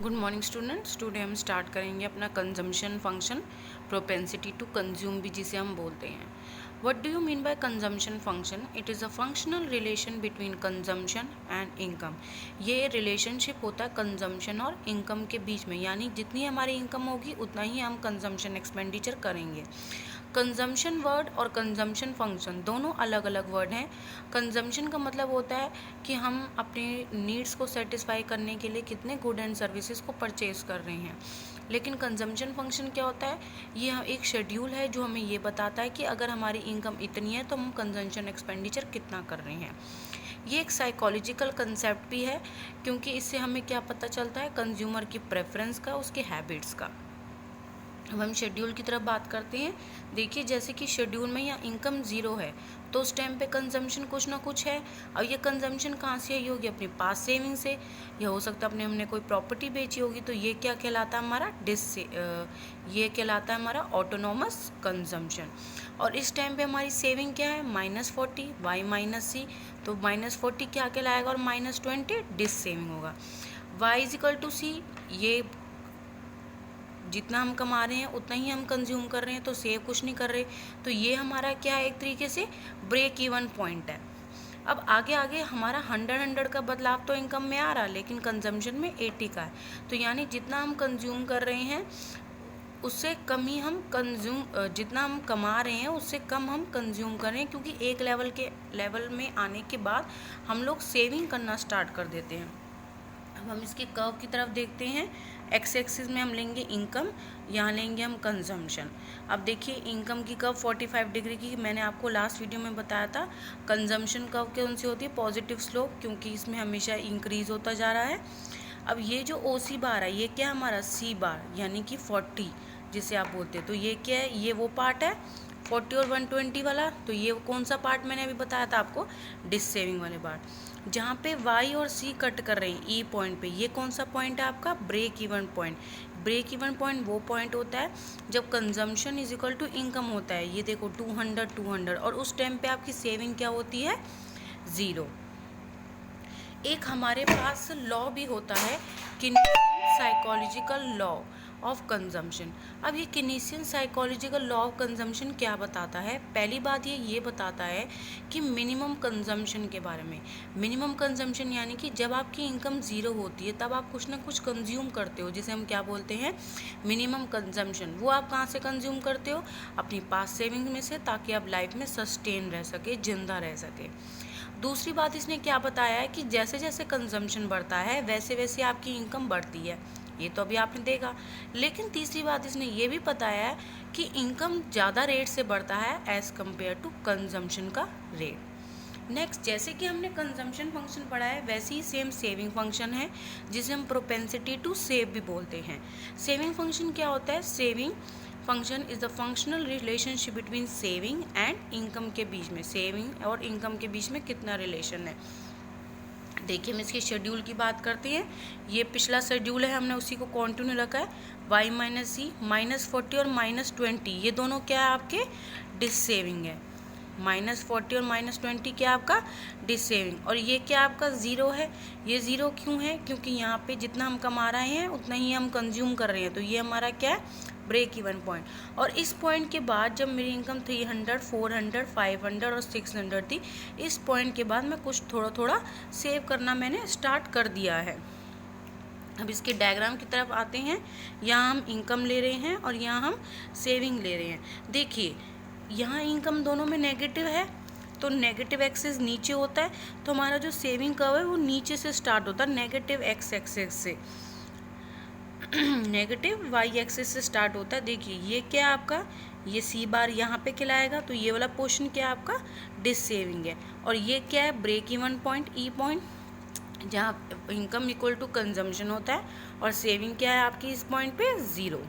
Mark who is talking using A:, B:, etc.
A: Good morning students. Today हम start करेंगे अपना consumption function propensity to consume भी जिसे हम बोलते हैं। What do you mean by consumption function? It is a functional relation between consumption and income. ये रिलेशनशिप होता है कंजम्पशन और इनकम के बीच में, यानी जितनी हमारी इनकम होगी उतना ही हम कंजम्पशन एक्सपेंडिचर करेंगे। कंजम्पशन वर्ड और कंजम्पशन फंक्शन दोनों अलग अलग वर्ड हैं। कंजम्पशन का मतलब होता है कि हम अपने नीड्स को सेटिस्फाई करने के लिए कितने गुड एंड सर्विसेज को परचेज कर रहे हैं। लेकिन कंजम्पशन फंक्शन क्या होता है? ये एक शेड्यूल है जो हमें ये बताता है कि अगर हमारी इनकम इतनी है तो हम कंजम्पशन एक्सपेंडिचर कितना कर रहे हैं। ये एक साइकोलॉजिकल कंसेप्ट भी है, क्योंकि इससे हमें क्या पता चलता है कंज्यूमर की प्रेफरेंस का, उसके हैबिट्स का। अब हम शेड्यूल की तरफ बात करते हैं। देखिए, जैसे कि शेड्यूल में या इनकम ज़ीरो है तो उस टाइम पे कंजम्पशन कुछ ना कुछ है। और ये कंजम्पशन कहाँ से आई होगी? अपनी पास सेविंग से, या हो सकता है हमने कोई प्रॉपर्टी बेची होगी। तो ये क्या कहलाता है? हमारा ये कहलाता है हमारा ऑटोनोमस कंजम्पशन। और इस टाइम पे हमारी सेविंग क्या है? -40 y माइनस सी। तो -40 क्या कहलाएगा और -20 डिस सेविंग होगा। y इजिकल टू सी, ये जितना हम कमा रहे हैं उतना ही हम कंज्यूम कर रहे हैं, तो सेव कुछ नहीं कर रहे। तो ये हमारा क्या है? एक तरीके से ब्रेक इवन पॉइंट है। अब आगे आगे हमारा 100 का बदलाव तो इनकम में आ रहा, लेकिन कंजम्पशन में 80 का है। तो यानी जितना हम कंज्यूम कर रहे हैं उससे कम ही हम जितना हम कमा रहे हैं उससे कम हम कंज्यूम कर रहे हैं, क्योंकि एक लेवल में आने के बाद हम लोग सेविंग करना स्टार्ट कर देते हैं। अब हम इसके कर्व की तरफ देखते हैं। एक्स एक्सिस में हम लेंगे इनकम, यहाँ लेंगे हम कंजम्पशन। अब देखिए, इनकम की कर्व 45 डिग्री की मैंने आपको लास्ट वीडियो में बताया था। कंजम्पशन कर्व कौन सी होती है? पॉजिटिव स्लोप, क्योंकि इसमें हमेशा इंक्रीज होता जा रहा है। अब ये जो ओ सी बार है ये क्या हमारा सी बार, यानी कि 40 जिसे आप बोलते हैं। तो ये क्या है? ये वो पार्ट है 40 और 120 वाला। तो ये कौन सा पार्ट मैंने अभी बताया था आपको? डिस सेविंग वाले पार्ट। जहाँ पे y और c कट कर रहे हैं ई पॉइंट पे, ये कौन सा पॉइंट है आपका? Break even point. Break even point वो पॉइंट होता है जब consumption is equal to income होता है। ये देखो 200 और उस टाइम पे आपकी सेविंग क्या होती है? 0। एक हमारे पास लॉ भी होता है, किनेसियन साइकोलॉजिकल लॉ ऑफ कंजम्पशन। अब ये किनेसियन साइकोलॉजिकल लॉ ऑफ कंजम्पशन क्या बताता है? पहली बात ये बताता है कि मिनिमम कंजम्पशन के बारे में। मिनिमम कंजम्पशन यानी कि जब आपकी इनकम 0 होती है तब आप कुछ ना कुछ कंज्यूम करते हो, जिसे हम क्या बोलते हैं? Minimum consumption. वो आप कहाँ से कंज्यूम करते हो? अपनी पास सेविंग में से, ताकि आप लाइफ में सस्टेन रह सके, जिंदा रह सके। दूसरी बात इसने क्या बताया है कि जैसे जैसे कंजम्पशन बढ़ता है वैसे वैसे आपकी इनकम बढ़ती है। ये तो अभी आपने देखा। लेकिन तीसरी बात इसने ये भी बताया है कि इनकम ज़्यादा रेट से बढ़ता है एज़ कम्पेयर टू कंजम्पशन का रेट। नेक्स्ट, जैसे कि हमने कंजम्पशन फंक्शन पढ़ा है वैसे ही सेम सेविंग फंक्शन है, जिसे हम प्रोपेंसिटी टू सेव भी बोलते हैं। सेविंग फंक्शन क्या होता है? Saving function is the functional relationship between saving and income के बीच में। सेविंग और इनकम के बीच में कितना रिलेशन है? देखिए, हम इसके शेड्यूल की बात करते हैं। ये पिछला शेड्यूल है, हमने उसी को कंटिन्यू रखा है। y माइनस सी, -40 और -20 ये दोनों क्या है? आपके डिस सेविंग है। -40 और -20 क्या आपका? Dissaving. और ये क्या आपका? 0 है। ये 0 क्यों है? क्योंकि यहाँ पे जितना हम कमा रहे हैं उतना ही हम कंज्यूम कर रहे हैं। तो ये हमारा क्या है? Break even point. और इस पॉइंट के बाद जब मेरी इनकम 300, 400, 500 और 600 थी, इस पॉइंट के बाद मैं कुछ थोड़ा थोड़ा सेव करना मैंने स्टार्ट कर दिया है। अब इसके डायग्राम की तरफ आते हैं। यहाँ हम इनकम ले रहे हैं और यहाँ हम सेविंग ले रहे हैं। देखिए, यहाँ इनकम दोनों में नेगेटिव है, तो नेगेटिव एक्सेस नीचे होता है। तो हमारा जो सेविंग कर्व है वो नीचे से स्टार्ट होता है, नेगेटिव एक्स एक्सेस से। नेगेटिव वाई एक्सिस से स्टार्ट होता है। देखिए, ये क्या आपका? ये सी बार यहाँ पे खिलाएगा, तो ये वाला पोर्शन क्या आपका? डिस सेविंग है। और ये क्या है? Break even point, E point, जहाँ इनकम इक्वल टू कंजम्पशन होता है। और सेविंग क्या है आपकी इस पॉइंट पे? 0।